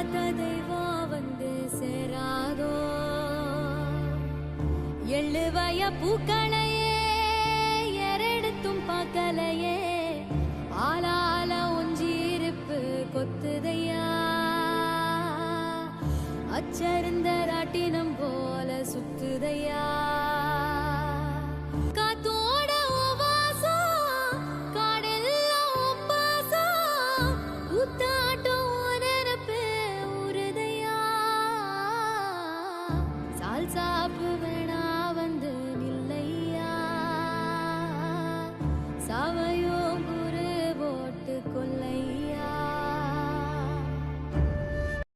பார்த்த தெய்வம் வந்து சேராதோ எள்ளுவய பூக்களையே எரெடுத்தும் பார்க்கலையே ஆளால ஒஞ்சிருப்பு கொத்துதையா அச்சருந்த ராட்டினம் போல சுத்துதையா காத்தோட வாசம் காடெல்லாம் பாசம் கூத்தாட்டம் நினப்பு உருதையா சால் சாப்பு